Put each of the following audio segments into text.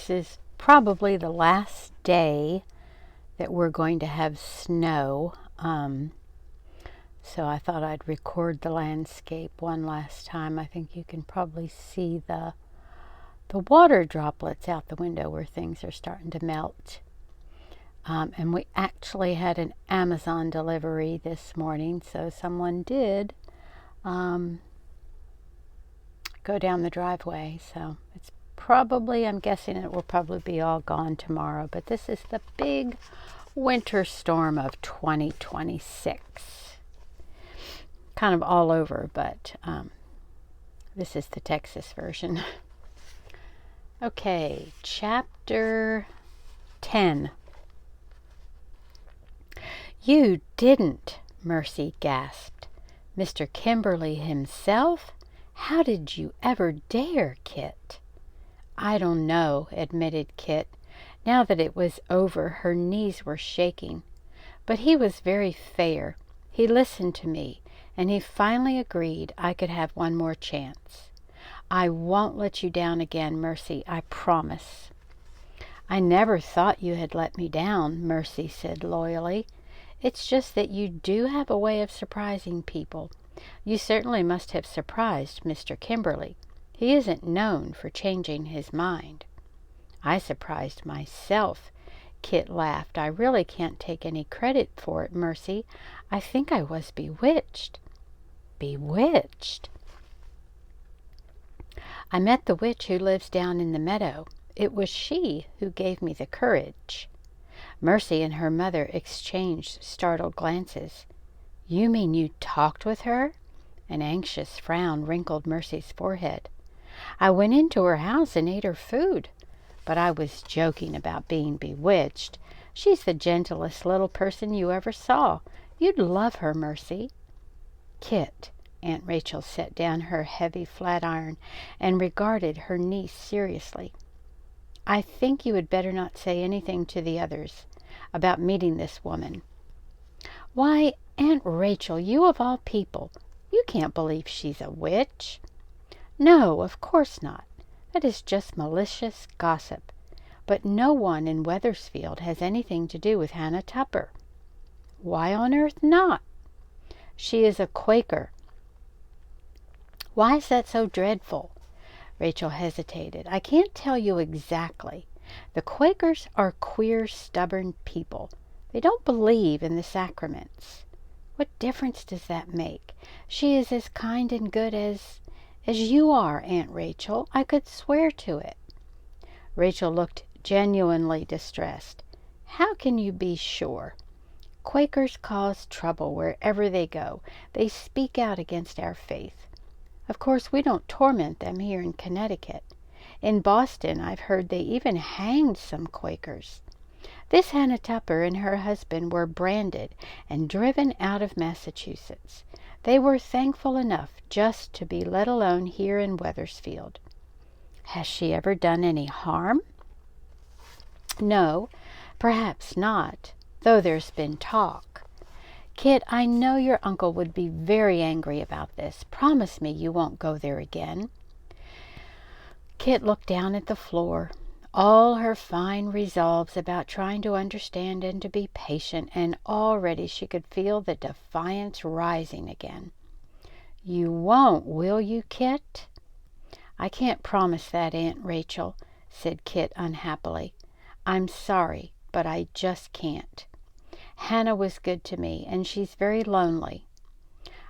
this is probably the last day that we're going to have snow. So I thought I'd record the landscape one last time. I think you can probably see the water droplets out the window where things are starting to melt. And we actually had an Amazon delivery this morning, so someone did go down the driveway. So it's probably, I'm guessing it will probably be all gone tomorrow. But this is the big winter storm of 2026. Kind of all over, but this is the Texas version. Okay, chapter 10. You didn't, Mercy gasped. Mr. Kimberly himself? How did you ever dare, Kit? I don't know, admitted Kit. Now that it was over, her knees were shaking. But he was very fair. He listened to me, and he finally agreed I could have one more chance. I won't let you down again, Mercy, I promise. I never thought you had let me down, Mercy said loyally. It's just that you do have a way of surprising people. You certainly must have surprised Mr. Kimberly. He isn't known for changing his mind. I surprised myself, Kit laughed. I really can't take any credit for it, Mercy. I think I was bewitched. Bewitched? I met the witch who lives down in the meadow. It was she who gave me the courage. Mercy and her mother exchanged startled glances. You mean you talked with her? An anxious frown wrinkled Mercy's forehead. I went into her house and ate her food. But I was joking about being bewitched. She's the gentlest little person you ever saw. You'd love her, Mercy. Kit, Aunt Rachel set down her heavy flat iron and regarded her niece seriously. I think you had better not say anything to the others about meeting this woman. Why, Aunt Rachel, you of all people, you can't believe she's a witch. No, of course not. That is just malicious gossip. But no one in Wethersfield has anything to do with Hannah Tupper. Why on earth not? She is a Quaker. Why is that so dreadful? Rachel hesitated. I can't tell you exactly. The Quakers are queer, stubborn people. They don't believe in the sacraments. What difference does that make? She is as kind and good as you are, Aunt Rachel. I could swear to it. Rachel looked genuinely distressed. How can you be sure? Quakers cause trouble wherever they go. They speak out against our faith. Of course, we don't torment them here in Connecticut. In Boston, I've heard they even hanged some Quakers. This Hannah Tupper and her husband were branded and driven out of Massachusetts. They were thankful enough just to be let alone here in Wethersfield. Has she ever done any harm? No, perhaps not, though there's been talk. Kit, I know your uncle would be very angry about this. Promise me you won't go there again. Kit looked down at the floor. All her fine resolves about trying to understand and to be patient, and already she could feel the defiance rising again. You won't, will you, Kit? I can't promise that, Aunt Rachel, said Kit unhappily. I'm sorry, but I just can't. Hannah was good to me, and she's very lonely.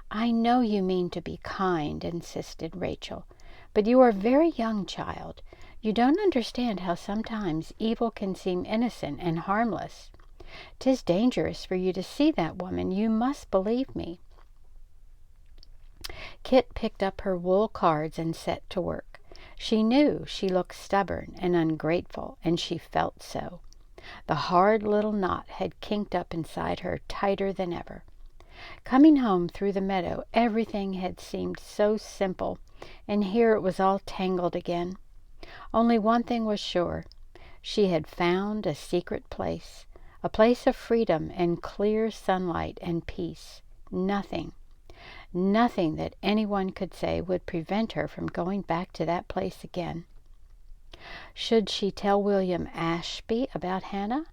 I know you mean to be kind, insisted Rachel, but you are very young, child. You don't understand how sometimes evil can seem innocent and harmless. 'Tis dangerous for you to see that woman, you must believe me. Kit picked up her wool cards and set to work. She knew she looked stubborn and ungrateful, and she felt so. The hard little knot had kinked up inside her tighter than ever. Coming home through the meadow, everything had seemed so simple, and here it was all tangled again. Only one thing was sure. She had found a secret place, a place of freedom and clear sunlight and peace. Nothing that anyone could say would prevent her from going back to that place again. Should she tell William Ashby about Hannah?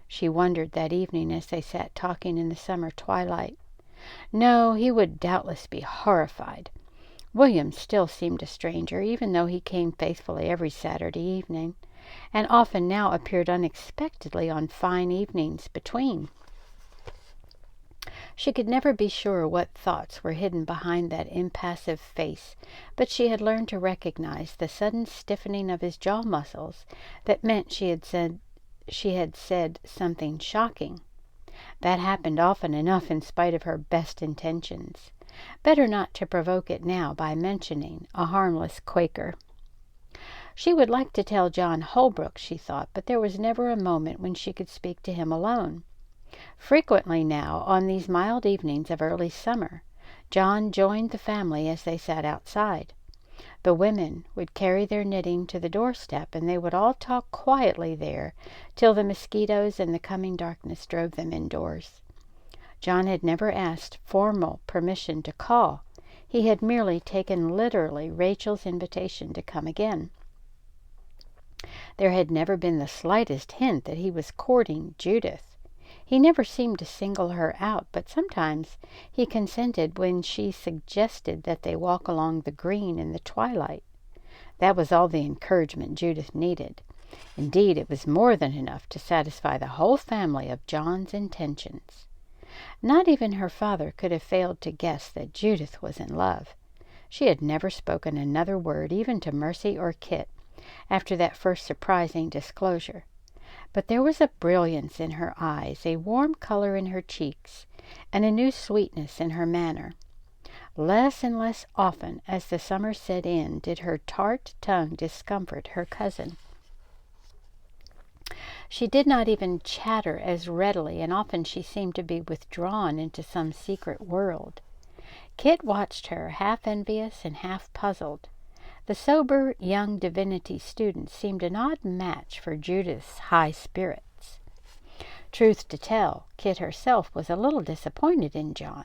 She wondered that evening as they sat talking in the summer twilight. No, he would doubtless be horrified. William still seemed a stranger, even though he came faithfully every Saturday evening, and often now appeared unexpectedly on fine evenings between. She could never be sure what thoughts were hidden behind that impassive face, but she had learned to recognize the sudden stiffening of his jaw muscles that meant she had said something shocking. That happened often enough in spite of her best intentions. Better not to provoke it now by mentioning a harmless Quaker. She would like to tell John Holbrook, she thought, but there was never a moment when she could speak to him alone. Frequently now, on these mild evenings of early summer, John joined the family as they sat outside. The women would carry their knitting to the doorstep, and they would all talk quietly there till the mosquitoes and the coming darkness drove them indoors. John had never asked formal permission to call. He had merely taken literally Rachel's invitation to come again. There had never been the slightest hint that he was courting Judith. He never seemed to single her out, but sometimes he consented when she suggested that they walk along the green in the twilight. That was all the encouragement Judith needed. Indeed, it was more than enough to satisfy the whole family of John's intentions. Not even her father could have failed to guess that Judith was in love. She had never spoken another word, even to Mercy or Kit, after that first surprising disclosure. But there was a brilliance in her eyes, a warm color in her cheeks, and a new sweetness in her manner. Less and less often, as the summer set in, did her tart tongue discomfort her cousin. She did not even chatter as readily, and often she seemed to be withdrawn into some secret world. Kit watched her, half envious and half puzzled. The sober young divinity student seemed an odd match for Judith's high spirits. Truth to tell, Kit herself was a little disappointed in John.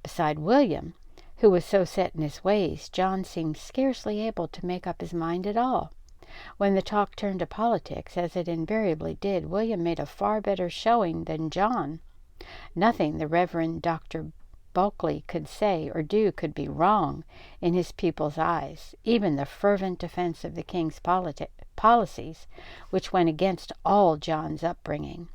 Beside William, who was so set in his ways, John seemed scarcely able to make up his mind at all. When the talk turned to politics, as it invariably did, William made a far better showing than John. Nothing the Reverend Dr. Bulkley could say or do could be wrong in his pupil's eyes, even the fervent defense of the king's policies, which went against all John's upbringing.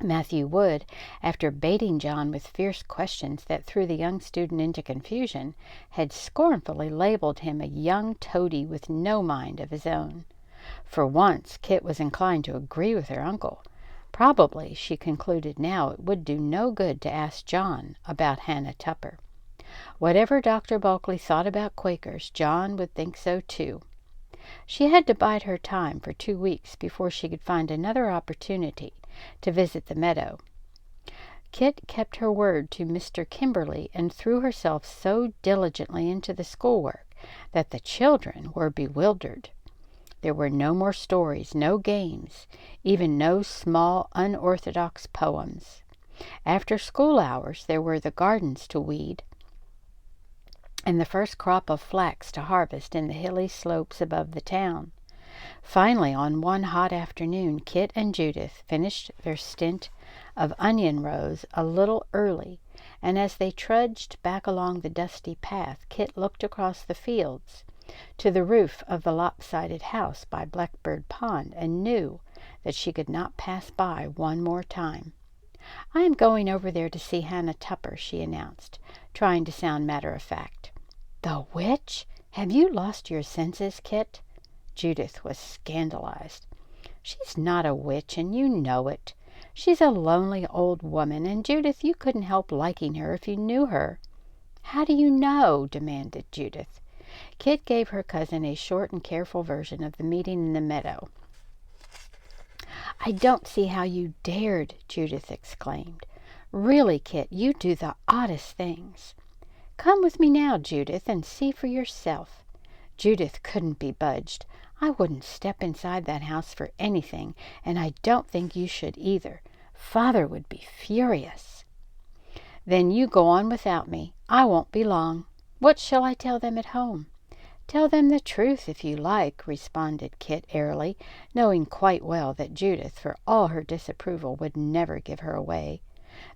Matthew Wood, after baiting John with fierce questions that threw the young student into confusion, had scornfully labeled him a young toady with no mind of his own. For once, Kit was inclined to agree with her uncle. Probably, she concluded now, it would do no good to ask John about Hannah Tupper. Whatever Dr. Bulkley thought about Quakers, John would think so too. She had to bide her time for 2 weeks before she could find another opportunity to visit the meadow. Kit kept her word to Mr. Kimberly and threw herself so diligently into the schoolwork that the children were bewildered. There were no more stories, no games, even no small, unorthodox poems. After school hours, there were the gardens to weed, and the first crop of flax to harvest in the hilly slopes above the town. Finally, on one hot afternoon, Kit and Judith finished their stint of onion rows a little early, and as they trudged back along the dusty path, Kit looked across the fields to the roof of the lopsided house by Blackbird Pond, and knew that she could not pass by one more time. "I am going over there to see Hannah Tupper," she announced, trying to sound matter-of-fact. "The witch? Have you lost your senses, Kit?" Judith was scandalized. "She's not a witch, and you know it. She's a lonely old woman, and Judith, you couldn't help liking her if you knew her." "How do you know?" demanded Judith. Kit gave her cousin a short and careful version of the meeting in the meadow. "I don't see how you dared," Judith exclaimed. "Really, Kit, you do the oddest things." "Come with me now, Judith, and see for yourself." Judith couldn't be budged. "I wouldn't step inside that house for anything, and I don't think you should either. Father would be furious." "Then you go on without me. I won't be long. What shall I tell them at home?" "Tell them the truth if you like," responded Kit airily, knowing quite well that Judith, for all her disapproval, would never give her away.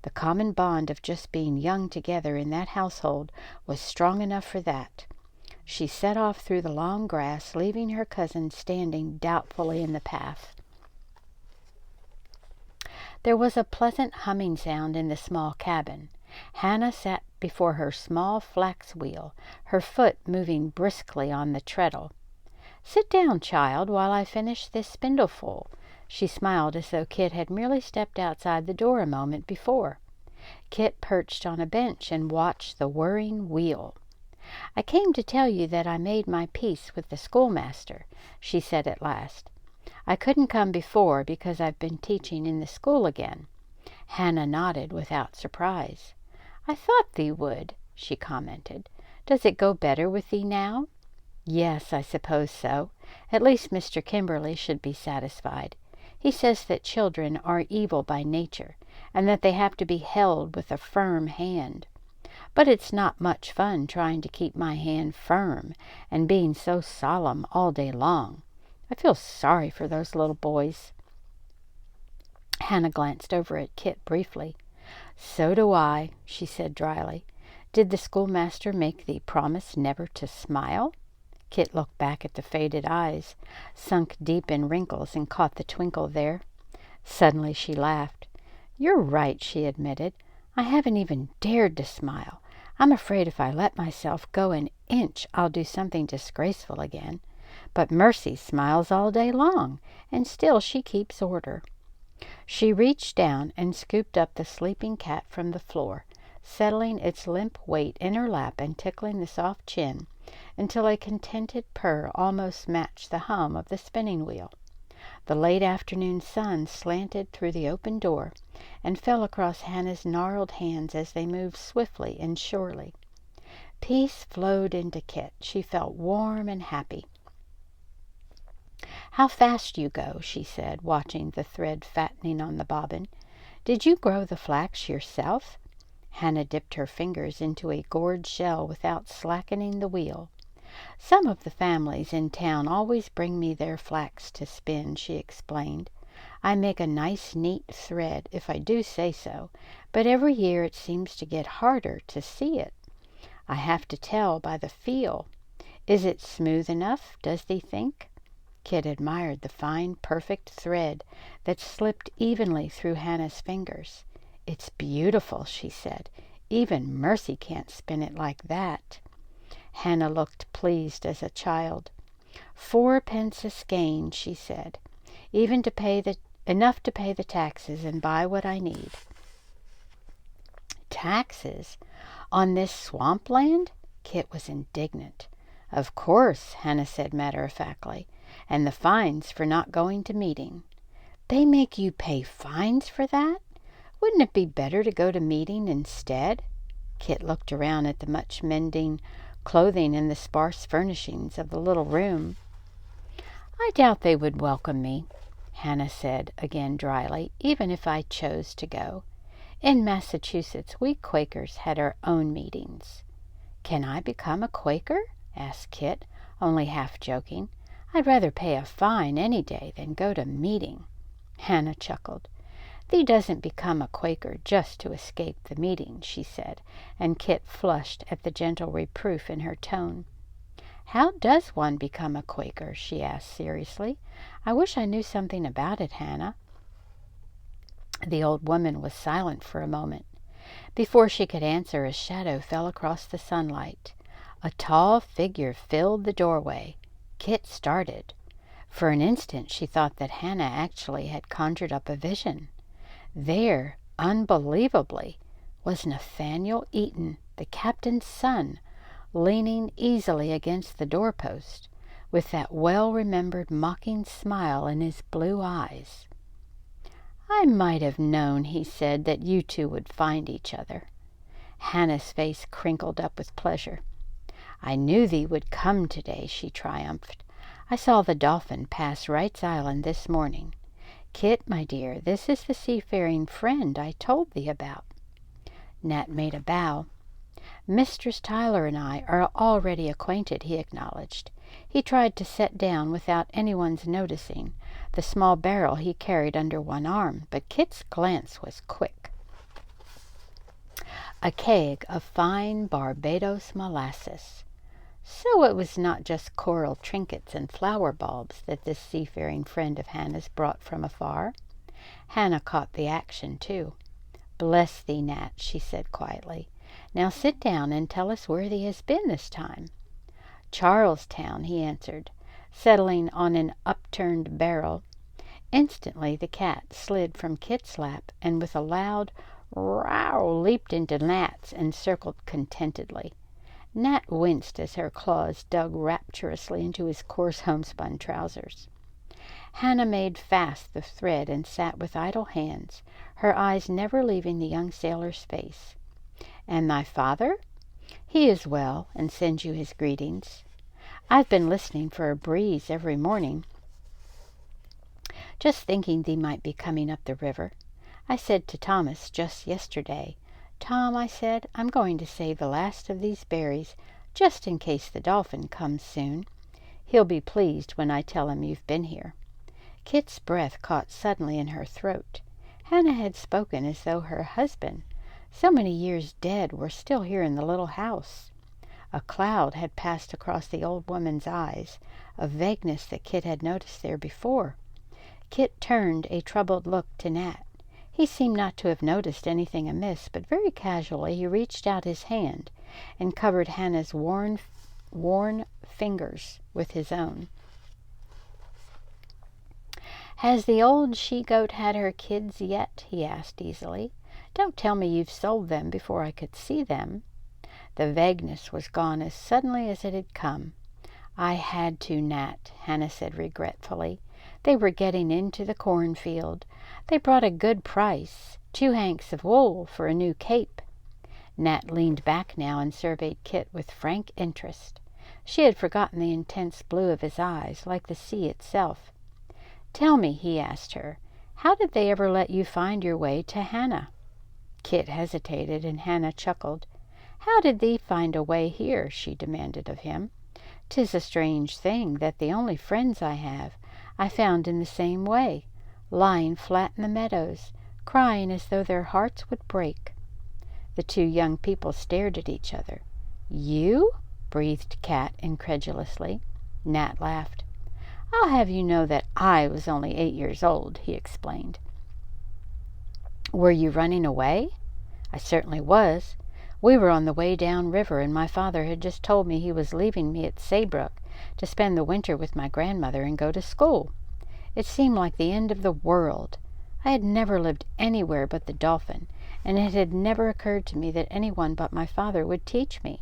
The common bond of just being young together in that household was strong enough for that. She set off through the long grass, leaving her cousin standing doubtfully in the path. There was a pleasant humming sound in the small cabin. Hannah sat before her small flax wheel, her foot moving briskly on the treadle. "Sit down, child, while I finish this spindleful." She smiled as though Kit had merely stepped outside the door a moment before. Kit perched on a bench and watched the whirring wheel. "I came to tell you that I made my peace with the schoolmaster," she said at last. "I couldn't come before because I've been teaching in the school again." Hannah nodded without surprise. "I thought thee would," she commented. "Does it go better with thee now?" "Yes, I suppose so. At least Mr. Kimberly should be satisfied. He says that children are evil by nature, and that they have to be held with a firm hand. But it's not much fun trying to keep my hand firm and being so solemn all day long. I feel sorry for those little boys." Hannah glanced over at Kit briefly. "So do I," she said dryly. "Did the schoolmaster make thee promise never to smile?" Kit looked back at the faded eyes, sunk deep in wrinkles, and caught the twinkle there. Suddenly she laughed. "You're right," she admitted. "I haven't even dared to smile. I'm afraid if I let myself go an inch I'll do something disgraceful again. But Mercy smiles all day long, and still she keeps order." She reached down and scooped up the sleeping cat from the floor, settling its limp weight in her lap and tickling the soft chin until a contented purr almost matched the hum of the spinning wheel. The late afternoon sun slanted through the open door and fell across Hannah's gnarled hands as they moved swiftly and surely. Peace flowed into Kit. She felt warm and happy. "How fast you go," she said, watching the thread fattening on the bobbin. "Did you grow the flax yourself?" Hannah dipped her fingers into a gourd shell without slackening the wheel. "Some of the families in town always bring me their flax to spin," she explained. "I make a nice neat thread, if I do say so, but every year it seems to get harder to see it. I have to tell by the feel. Is it smooth enough, does thee think?" Kit admired the fine, perfect thread that slipped evenly through Hannah's fingers. "It's beautiful," she said. "Even Mercy can't spin it like that." Hannah looked pleased as a child. "4 pence a skein," she said, "even to pay enough to pay the taxes and buy what I need." "Taxes? On this swamp land?" Kit was indignant. "Of course," Hannah said matter-of-factly, "and the fines for not going to meeting." "They make you pay fines for that? Wouldn't it be better to go to meeting instead?" Kit looked around at the much mending clothing and the sparse furnishings of the little room. "I doubt they would welcome me," Hannah said again dryly, "even if I chose to go. In Massachusetts, we Quakers had our own meetings." "Can I become a Quaker?" asked Kit, only half joking. "I'd rather pay a fine any day than go to meeting." Hannah chuckled. "Thee doesn't become a Quaker just to escape the meeting," she said, and Kit flushed at the gentle reproof in her tone. "How does one become a Quaker?" she asked seriously. "I wish I knew something about it, Hannah." The old woman was silent for a moment. Before she could answer, a shadow fell across the sunlight. A tall figure filled the doorway. Kit started. For an instant she thought that Hannah actually had conjured up a vision. There, unbelievably, was Nathaniel Eaton, the captain's son, leaning easily against the doorpost, with that well-remembered mocking smile in his blue eyes. "I might have known," he said, "that you two would find each other." Hannah's face crinkled up with pleasure. "I knew thee would come today," she triumphed. "I saw the Dolphin pass Wright's Island this morning. Kit, my dear, this is the seafaring friend I told thee about." Nat made a bow. "Mistress Tyler and I are already acquainted," he acknowledged. He tried to set down, without anyone's noticing, the small barrel he carried under one arm, but Kit's glance was quick. A keg of fine Barbados molasses. So it was not just coral trinkets and flower bulbs that this seafaring friend of Hannah's brought from afar. Hannah caught the action, too. "Bless thee, Nat," she said quietly. "Now sit down and tell us where thee has been this time." "Charlestown," he answered, settling on an upturned barrel. Instantly the cat slid from Kit's lap, and with a loud row leaped into Nat's and circled contentedly. Nat winced as her claws dug rapturously into his coarse homespun trousers. Hannah made fast the thread and sat with idle hands, her eyes never leaving the young sailor's face. "And thy father?" "He is well, and sends you his greetings. I've been listening for a breeze every morning, just thinking thee might be coming up the river. I said to Thomas just yesterday, 'Tom,' I said, 'I'm going to save the last of these berries, just in case the Dolphin comes soon. He'll be pleased when I tell him you've been here.'" Kit's breath caught suddenly in her throat. Hannah had spoken as though her husband, so many years dead, were still here in the little house. A cloud had passed across the old woman's eyes, a vagueness that Kit had noticed there before. Kit turned a troubled look to Nat. He seemed not to have noticed anything amiss, but very casually he reached out his hand and covered Hannah's worn fingers with his own. "Has the old she-goat had her kids yet?" he asked easily. "Don't tell me you've sold them before I could see them." The vagueness was gone as suddenly as it had come. "I had to, Nat," Hannah said regretfully. "They were getting into the cornfield. They brought a good price, 2 hanks of wool for a new cape." Nat leaned back now and surveyed Kit with frank interest. She had forgotten the intense blue of his eyes, like the sea itself. "Tell me," he asked her, "how did they ever let you find your way to Hannah?" Kit hesitated, and Hannah chuckled. "How did thee find a way here?" she demanded of him. "'Tis a strange thing that the only friends I have, I found in the same way, lying flat in the meadows, crying as though their hearts would break." The two young people stared at each other. "You?" breathed Cat incredulously. Nat laughed. "I'll have you know that I was only 8 years old," he explained. "Were you running away?" "I certainly was. We were on the way down river, and my father had just told me he was leaving me at Saybrook to spend the winter with my grandmother and go to school. It seemed like the end of the world. I had never lived anywhere but the Dolphin, and it had never occurred to me that anyone but my father would teach me.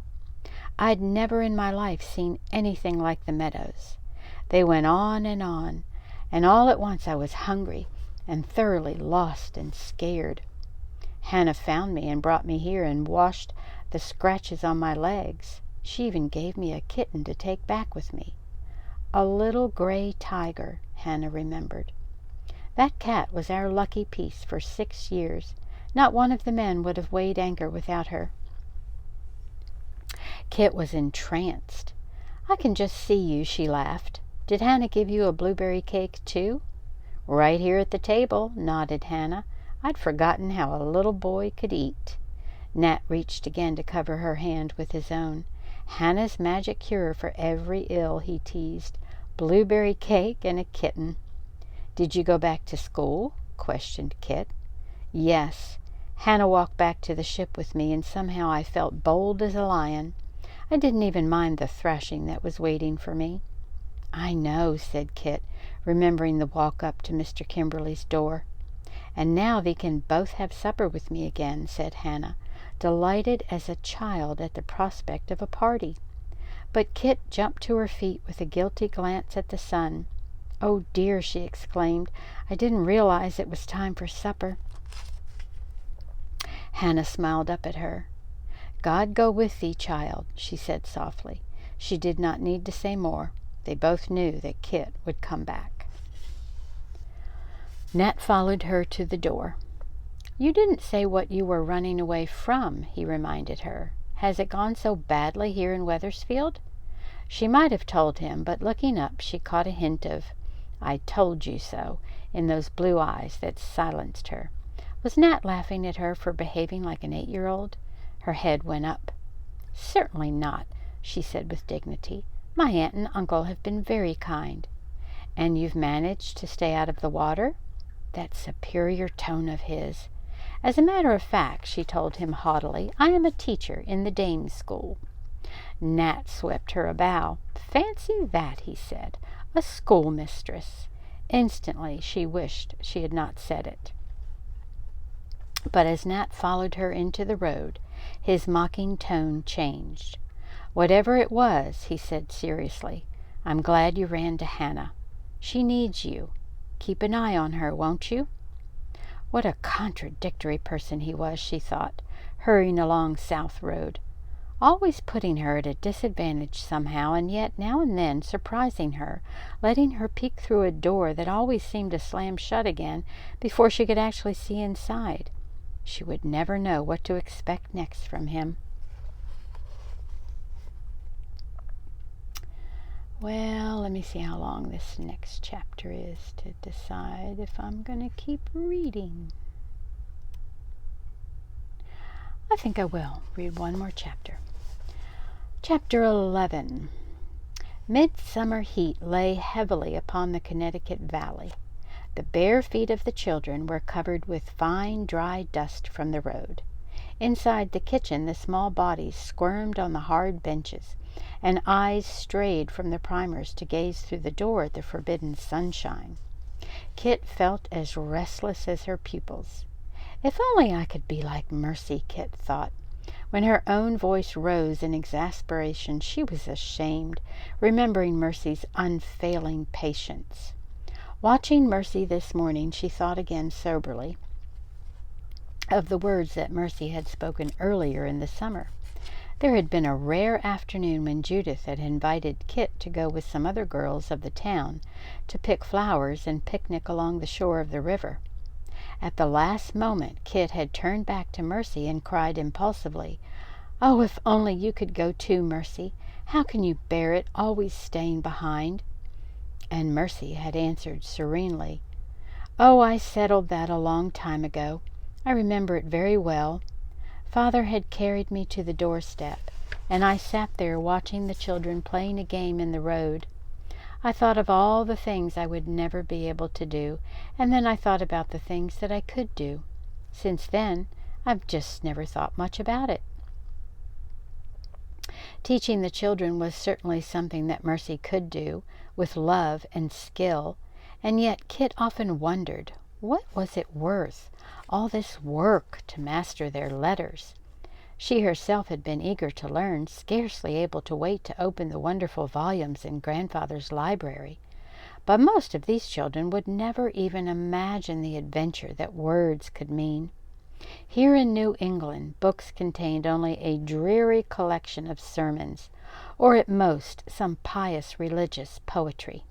I'd never in my life seen anything like the meadows. They went on, and all at once I was hungry and thoroughly lost and scared. Hannah found me and brought me here and washed the scratches on my legs. She even gave me a kitten to take back with me. A little gray tiger," Hannah remembered. "That cat was our lucky piece for 6 years. Not one of the men would have weighed anchor without her." Kit was entranced. "I can just see you," she laughed. "Did Hannah give you a blueberry cake, too?" "Right here at the table," nodded Hannah. "I'd forgotten how a little boy could eat." Nat reached again to cover her hand with his own. "Hannah's magic cure for every ill," he teased. "Blueberry cake and a kitten." "Did you go back to school?" questioned Kit. "Yes. Hannah walked back to the ship with me, and somehow I felt bold as a lion. I didn't even mind the thrashing that was waiting for me." "I know," said Kit, remembering the walk up to Mr. Kimberly's door. "And now thee can both have supper with me again," said Hannah, delighted as a child at the prospect of a party. But Kit jumped to her feet with a guilty glance at the sun. "Oh dear," she exclaimed, "I didn't realize it was time for supper." Hannah smiled up at her. "God go with thee, child," she said softly. She did not need to say more. They both knew that Kit would come back. Nat followed her to the door. "You didn't say what you were running away from," he reminded her. Has it gone so badly here in Wethersfield?" She might have told him, but looking up she caught a hint of "I told you so" in those blue eyes that silenced her. Was Nat laughing at her for behaving like an 8-year-old? Her head went up. "Certainly not," she said with dignity. "My aunt and uncle have been very kind." "And you've managed to stay out of the water?" That superior tone of his. "As a matter of fact," she told him haughtily, "I am a teacher in the dame's school." Nat swept her a bow. "Fancy that," he said. "A schoolmistress." Instantly she wished she had not said it. But as Nat followed her into the road, his mocking tone changed. "Whatever it was," he said seriously, "I'm glad you ran to Hannah. She needs you. Keep an eye on her, won't you?" What a contradictory person he was, she thought, hurrying along South Road. Always putting her at a disadvantage somehow, and yet now and then surprising her, letting her peek through a door that always seemed to slam shut again before she could actually see inside. She would never know what to expect next from him. Well, let me see how long this next chapter is to decide if I'm going to keep reading. I think I will read one more chapter. Chapter 11. Midsummer heat lay heavily upon the Connecticut Valley. The bare feet of the children were covered with fine, dry dust from the road. Inside the kitchen, the small bodies squirmed on the hard benches, and eyes strayed from the primers to gaze through the door at the forbidden sunshine. Kit felt as restless as her pupils. If only I could be like Mercy, Kit thought. When her own voice rose in exasperation, she was ashamed, remembering Mercy's unfailing patience. Watching Mercy this morning, she thought again soberly of the words that Mercy had spoken earlier in the summer. There had been a rare afternoon when Judith had invited Kit to go with some other girls of the town to pick flowers and picnic along the shore of the river. At the last moment, Kit had turned back to Mercy and cried impulsively, "Oh, if only you could go too, Mercy! How can you bear it, always staying behind?" And Mercy had answered serenely, "Oh, I settled that a long time ago. I remember it very well. Father had carried me to the doorstep, and I sat there watching the children playing a game in the road. I thought of all the things I would never be able to do, and then I thought about the things that I could do. Since then, I've just never thought much about it." Teaching the children was certainly something that Mercy could do, with love and skill, and yet Kit often wondered, what was it worth, all this work to master their letters? She herself had been eager to learn, scarcely able to wait to open the wonderful volumes in Grandfather's library. But most of these children would never even imagine the adventure that words could mean. Here in New England, books contained only a dreary collection of sermons, or at most some pious religious poetry.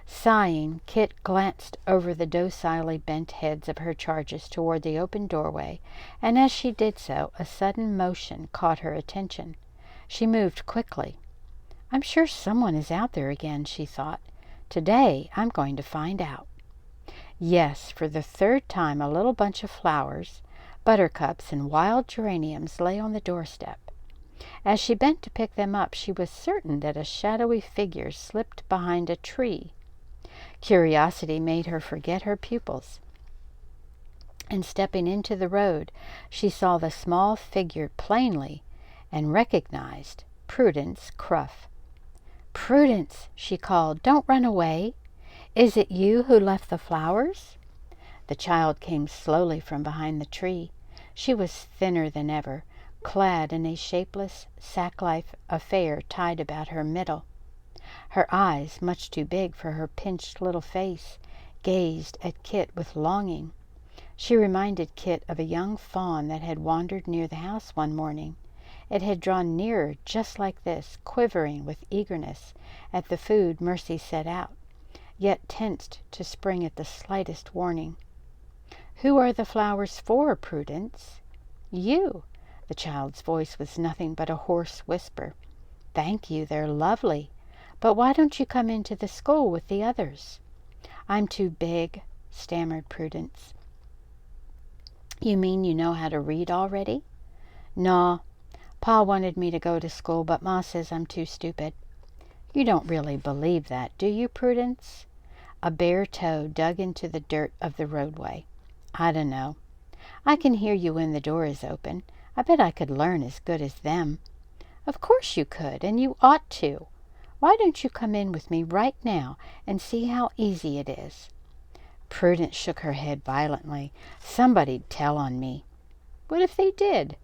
Sighing, Kit glanced over the docilely bent heads of her charges toward the open doorway, and as she did so, a sudden motion caught her attention. She moved quickly. "I'm sure someone is out there again," she thought. "Today I'm going to find out." Yes, for the third time a little bunch of flowers, buttercups and wild geraniums, lay on the doorstep. As she bent to pick them up, she was certain that a shadowy figure slipped behind a tree. Curiosity made her forget her pupils, and stepping into the road, she saw the small figure plainly and recognized Prudence Cruff. "Prudence," she called, "don't run away. Is it you who left the flowers?" The child came slowly from behind the tree. She was thinner than ever, clad in a shapeless, sack-like affair tied about her middle. Her eyes, much too big for her pinched little face, gazed at Kit with longing. She reminded Kit of a young fawn that had wandered near the house one morning. It had drawn nearer just like this, quivering with eagerness at the food Mercy set out, yet tensed to spring at the slightest warning. "Who are the flowers for, Prudence?" "You. The child's voice was nothing but a hoarse whisper. "Thank you, they're lovely. But why don't you come into the school with the others?" "I'm too big," stammered Prudence. "You mean you know how to read already?" "No. Pa wanted me to go to school, but Ma says I'm too stupid." "You don't really believe that, do you, Prudence?" A bare toe dug into the dirt of the roadway. "I don't know. I can hear you when the door is open. I bet I could learn as good as them." "Of course you could, and you ought to. Why don't you come in with me right now and see how easy it is?" Prudence shook her head violently. "Somebody'd tell on me." "What if they did?"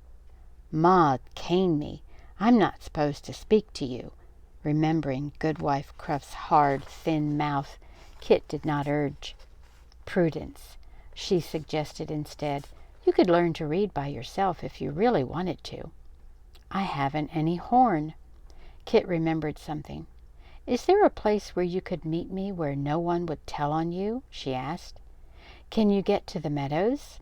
"Ma'd cane me. I'm not supposed to speak to you." Remembering Goodwife Cruft's hard, thin mouth, Kit did not urge. "Prudence," she suggested instead, "you could learn to read by yourself if you really wanted to." "I haven't any horn." Kit remembered something. "Is there a place where you could meet me where no one would tell on you?" she asked. "Can you get to the meadows?"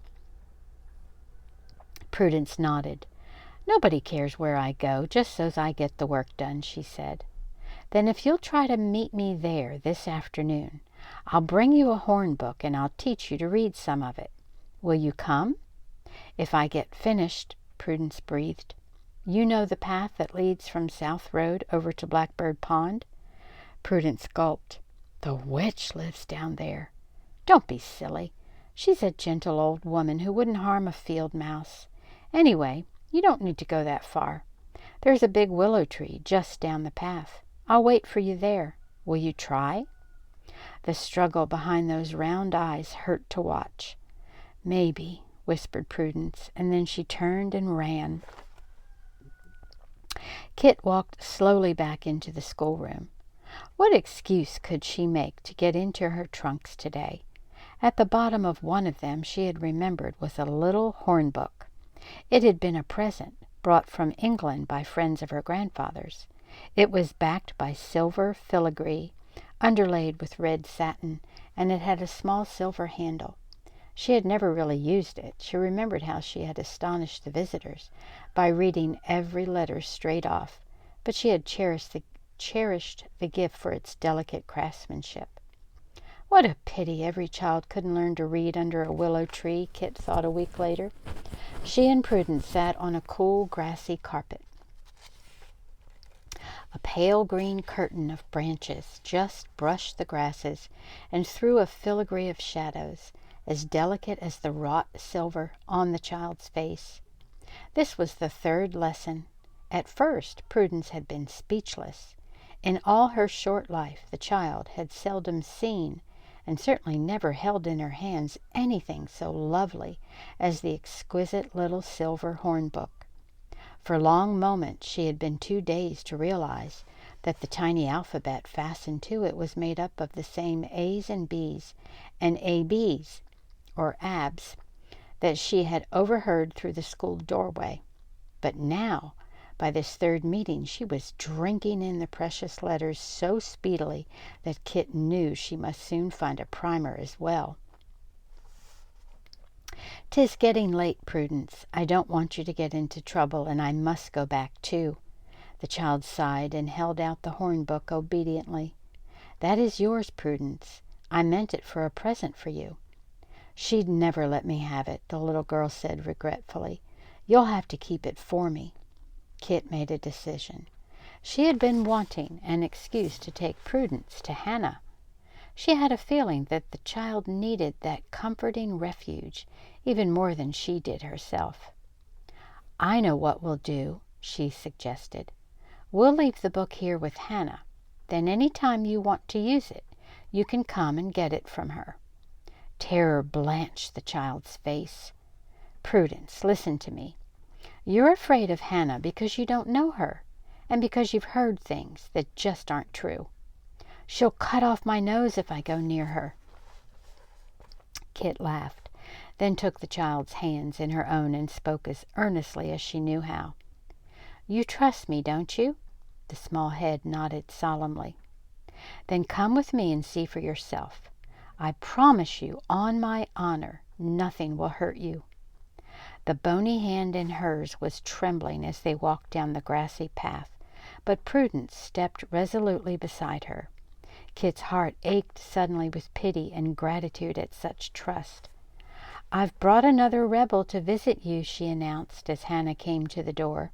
Prudence nodded. "Nobody cares where I go, just so's I get the work done," she said. "Then if you'll try to meet me there this afternoon, I'll bring you a horn book and I'll teach you to read some of it. Will you come?" "If I get finished," Prudence breathed. "You know the path that leads from South Road over to Blackbird Pond?" Prudence gulped. "The witch lives down there." "Don't be silly. She's a gentle old woman who wouldn't harm a field mouse. Anyway, you don't need to go that far. There's a big willow tree just down the path. I'll wait for you there. Will you try?" The struggle behind those round eyes hurt to watch. "Maybe," whispered Prudence, and then she turned and ran. Kit walked slowly back into the schoolroom. What excuse could she make to get into her trunks today? At the bottom of one of them, she had remembered, was a little horn book. It had been a present, brought from England by friends of her grandfather's. It was backed by silver filigree, underlaid with red satin, and it had a small silver handle. She had never really used it. She remembered how she had astonished the visitors by reading every letter straight off, but she had cherished the gift for its delicate craftsmanship. What a pity every child couldn't learn to read under a willow tree, Kit thought a week later. She and Prudence sat on a cool, grassy carpet. A pale green curtain of branches just brushed the grasses and threw a filigree of shadows, as delicate as the wrought silver on the child's face. This was the third lesson. At first, Prudence had been speechless. In all her short life, the child had seldom seen, and certainly never held in her hands, anything so lovely as the exquisite little silver horn book. For long moments she had been too dazed to realize that the tiny alphabet fastened to it was made up of the same A's and B's and AB's, or abs, that she had overheard through the school doorway. But now, by this third meeting, she was drinking in the precious letters so speedily that Kit knew she must soon find a primer as well. "'Tis getting late, Prudence. I don't want you to get into trouble, and I must go back, too." The child sighed and held out the horn book obediently. "That is yours, Prudence. I meant it for a present for you." "She'd never let me have it," the little girl said regretfully. "You'll have to keep it for me." Kit made a decision. She had been wanting an excuse to take Prudence to Hannah. She had a feeling that the child needed that comforting refuge even more than she did herself. "I know what we'll do," she suggested. "We'll leave the book here with Hannah. Then any time you want to use it, you can come and get it from her." Terror blanched the child's face. "Prudence, listen to me. You're afraid of Hannah because you don't know her, and because you've heard things that just aren't true. She'll cut off my nose if I go near her." Kit laughed, then took the child's hands in her own and spoke as earnestly as she knew how. "You trust me, don't you?" The small head nodded solemnly. "Then come with me and see for yourself. I promise you, on my honor, nothing will hurt you." The bony hand in hers was trembling as they walked down the grassy path, but Prudence stepped resolutely beside her. Kit's heart ached suddenly with pity and gratitude at such trust. "I've brought another rebel to visit you," she announced as Hannah came to the door.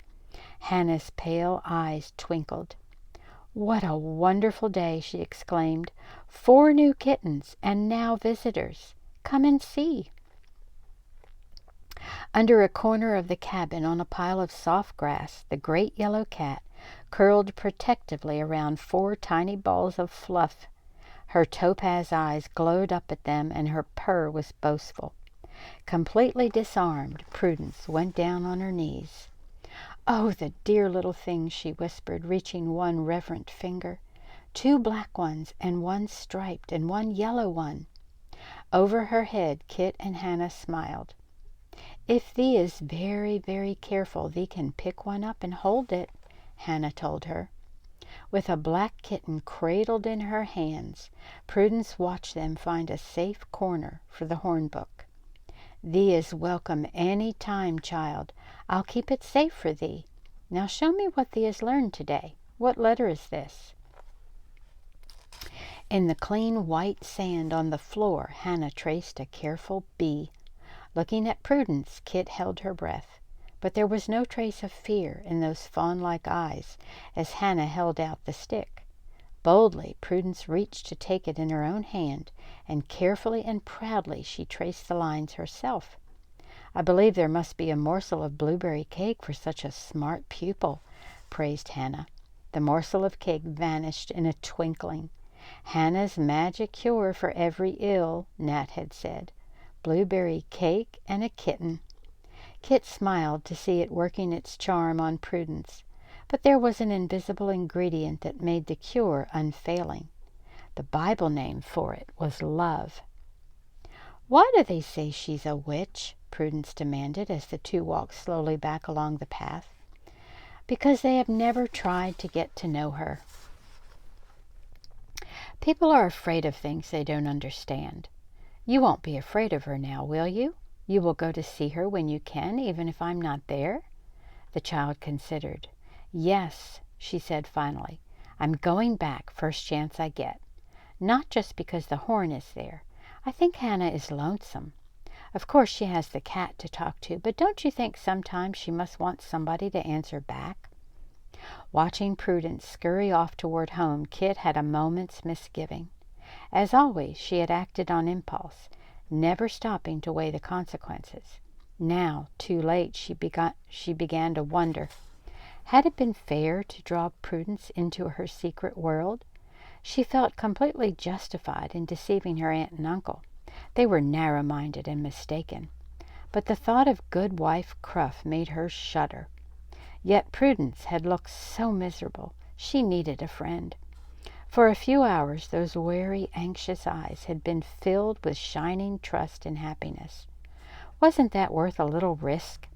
Hannah's pale eyes twinkled. "What a wonderful day!" she exclaimed. "4 new kittens, and now visitors. Come and see." Under a corner of the cabin, on a pile of soft grass, the great yellow cat curled protectively around 4 tiny balls of fluff. Her topaz eyes glowed up at them, and her purr was boastful. Completely disarmed, Prudence went down on her knees. "Oh, the dear little things," she whispered, reaching one reverent finger. "2 black ones, and 1 striped, and 1 yellow one." Over her head, Kit and Hannah smiled. "If thee is very, very careful, thee can pick one up and hold it," Hannah told her. With a black kitten cradled in her hands, Prudence watched them find a safe corner for the hornbook. "Thee is welcome any time, child. I'll keep it safe for thee. Now show me what thee has learned today. What letter is this?" In the clean white sand on the floor, Hannah traced a careful B. Looking at Prudence, Kit held her breath. But there was no trace of fear in those fawn-like eyes as Hannah held out the stick. Boldly, Prudence reached to take it in her own hand, and carefully and proudly she traced the lines herself. "I believe there must be a morsel of blueberry cake for such a smart pupil," praised Hannah. The morsel of cake vanished in a twinkling. "Hannah's magic cure for every ill," Nat had said. Blueberry cake and a kitten. Kit smiled to see it working its charm on Prudence, but there was an invisible ingredient that made the cure unfailing. The Bible name for it was love. "Why do they say she's a witch?" Prudence demanded as the 2 walked slowly back along the path. "Because they have never tried to get to know her. People are afraid of things they don't understand. You won't be afraid of her now, will you? You will go to see her when you can, even if I'm not there?" The child considered. "Yes," she said finally. "I'm going back first chance I get. Not just because the horn is there. I think Hannah is lonesome. Of course she has the cat to talk to, but don't you think sometimes she must want somebody to answer back?" Watching Prudence scurry off toward home, Kit had a moment's misgiving. As always, she had acted on impulse, never stopping to weigh the consequences. Now, too late, she began to wonder. Had it been fair to draw Prudence into her secret world? She felt completely justified in deceiving her aunt and uncle. They were narrow-minded and mistaken. But the thought of Goodwife Cruff made her shudder. Yet Prudence had looked so miserable. She needed a friend. For a few hours those wary, anxious eyes had been filled with shining trust and happiness. Wasn't that worth a little risk?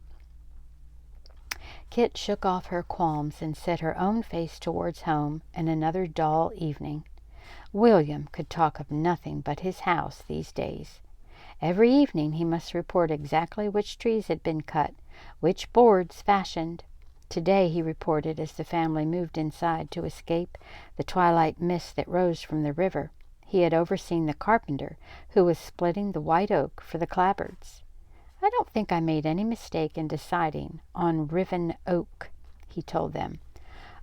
Kit shook off her qualms and set her own face towards home and another dull evening. William could talk of nothing but his house these days. Every evening he must report exactly which trees had been cut, which boards fashioned. Today he reported as the family moved inside to escape the twilight mist that rose from the river. He had overseen the carpenter who was splitting the white oak for the clapboards. "I don't think I made any mistake in deciding on riven oak," he told them.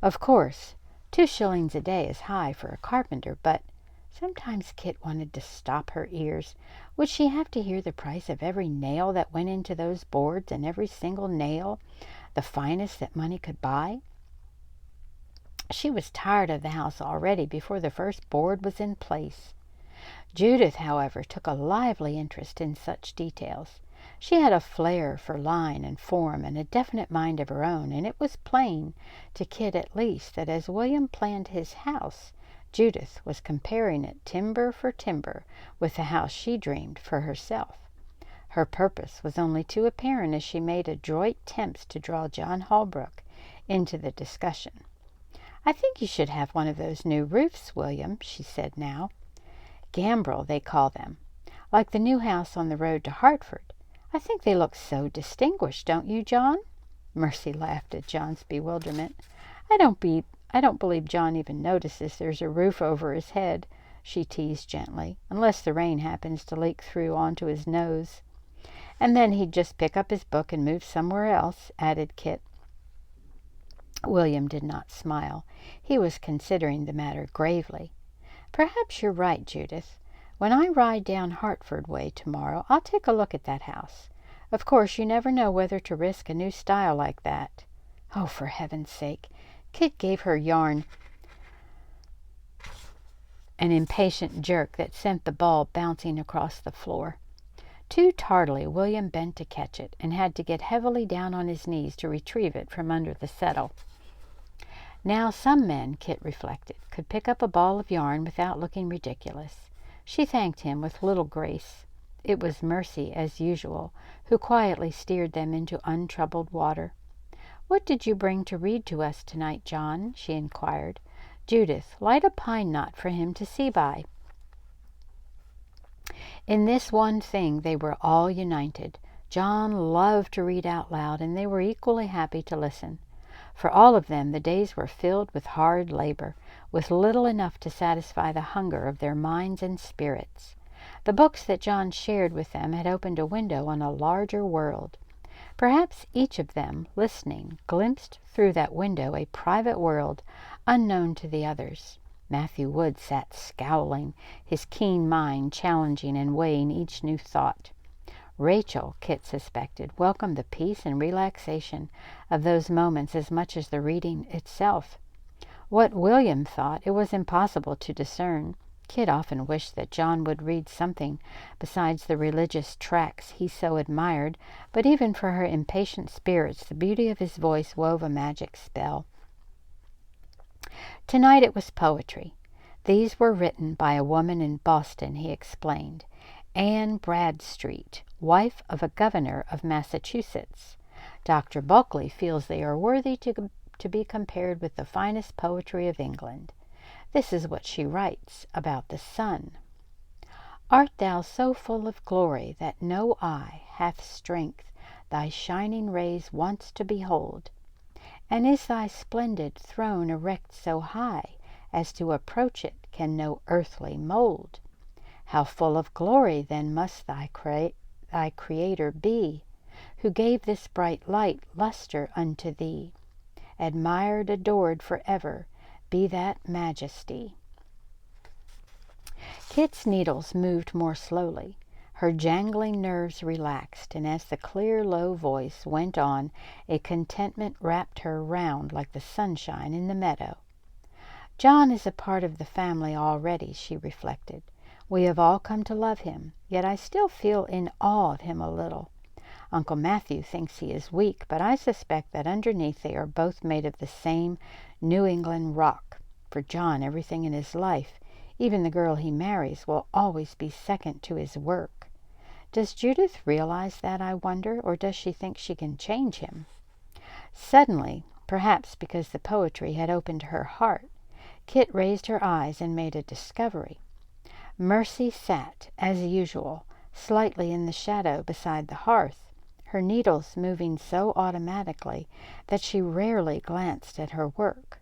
"Of course, 2 shillings a day is high for a carpenter, but—" Sometimes Kit wanted to stop her ears. Would she have to hear the price of every nail that went into those boards, and every single nail the finest that money could buy? She was tired of the house already before the first board was in place. Judith, however, took a lively interest in such details. She had a flair for line and form and a definite mind of her own, and it was plain, to Kit at least, that as William planned his house, Judith was comparing it timber for timber with the house she dreamed for herself. Her purpose was only too apparent as she made adroit attempts to draw John Holbrook into the discussion. "I think you should have one of those new roofs, William," she said now. "Gambrel, they call them, like the new house on the road to Hartford. I think they look so distinguished, don't you, John? Mercy laughed at John's bewilderment. I don't believe John even notices there's a roof over his head, she teased gently, unless the rain happens to leak through onto his nose. And then he'd just pick up his book and move somewhere else, added Kit. William did not smile. He was considering the matter gravely. Perhaps you're right, Judith. When I ride down Hartford way tomorrow, I'll take a look at that house. Of course, you never know whether to risk a new style like that. Oh, for heaven's sake. Kit gave her yarn an impatient jerk that sent the ball bouncing across the floor. Too tardily, William bent to catch it, and had to get heavily down on his knees to retrieve it from under the settle. Now some men, Kit reflected, could pick up a ball of yarn without looking ridiculous. She thanked him with little grace. It was Mercy, as usual, who quietly steered them into untroubled water. "What did you bring to read to us tonight, John?" she inquired. "Judith, light a pine knot for him to see by." In this one thing they were all united. John loved to read out loud, and they were equally happy to listen. For all of them, the days were filled with hard labor, with little enough to satisfy the hunger of their minds and spirits. The books that John shared with them had opened a window on a larger world. Perhaps each of them, listening, glimpsed through that window a private world unknown to the others. Matthew Wood sat scowling, his keen mind challenging and weighing each new thought. Rachel, Kit suspected, welcomed the peace and relaxation of those moments as much as the reading itself. What William thought, it was impossible to discern. Kit often wished that John would read something besides the religious tracts he so admired, but even for her impatient spirits the beauty of his voice wove a magic spell. Tonight it was poetry. These were written by a woman in Boston, he explained. Anne Bradstreet, wife of a governor of Massachusetts. Dr. Bulkley feels they are worthy to be compared with the finest poetry of England. This is what she writes about the sun. Art thou so full of glory that no eye hath strength thy shining rays once to behold? And is thy splendid throne erect so high as to approach it can no earthly mold? How full of glory then must thy Creator be, who gave this bright light lustre unto thee. Admired, adored forever, be that majesty. Kit's needles moved more slowly. Her jangling nerves relaxed, and as the clear, low voice went on, a contentment wrapped her round like the sunshine in the meadow. John is a part of the family already, she reflected. We have all come to love him, yet I still feel in awe of him a little. Uncle Matthew thinks he is weak, but I suspect that underneath they are both made of the same New England rock. For John, everything in his life, even the girl he marries, will always be second to his work. Does Judith realize that, I wonder, or does she think she can change him? Suddenly, perhaps because the poetry had opened her heart, Kit raised her eyes and made a discovery. Mercy sat, as usual, slightly in the shadow beside the hearth, her needles moving so automatically that she rarely glanced at her work.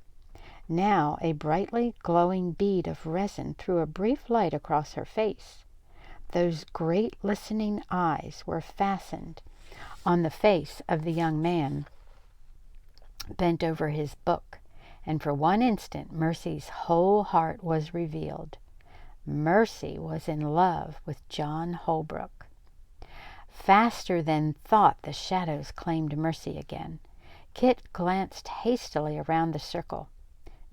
Now a brightly glowing bead of resin threw a brief light across her face. Those great listening eyes were fastened on the face of the young man bent over his book, and for one instant Mercy's whole heart was revealed. Mercy was in love with John Holbrook. Faster than thought the shadows claimed Mercy again. Kit glanced hastily around the circle.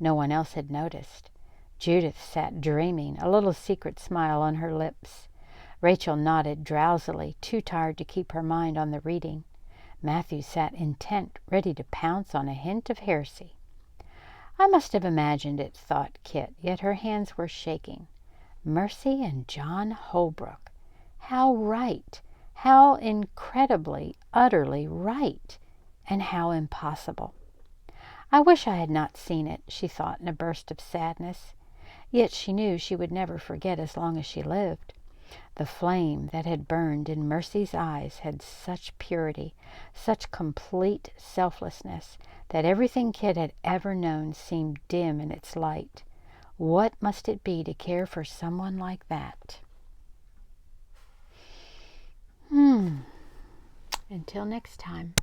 No one else had noticed. Judith sat dreaming, a little secret smile on her lips. Rachel nodded drowsily, too tired to keep her mind on the reading. Matthew sat intent, ready to pounce on a hint of heresy. I must have imagined it, thought Kit, yet her hands were shaking. Mercy and John Holbrook. How right! How incredibly, utterly right! And how impossible! I wish I had not seen it, she thought in a burst of sadness. Yet she knew she would never forget as long as she lived. The flame that had burned in Mercy's eyes had such purity, such complete selflessness, that everything Kit had ever known seemed dim in its light. What must it be to care for someone like that? Until next time.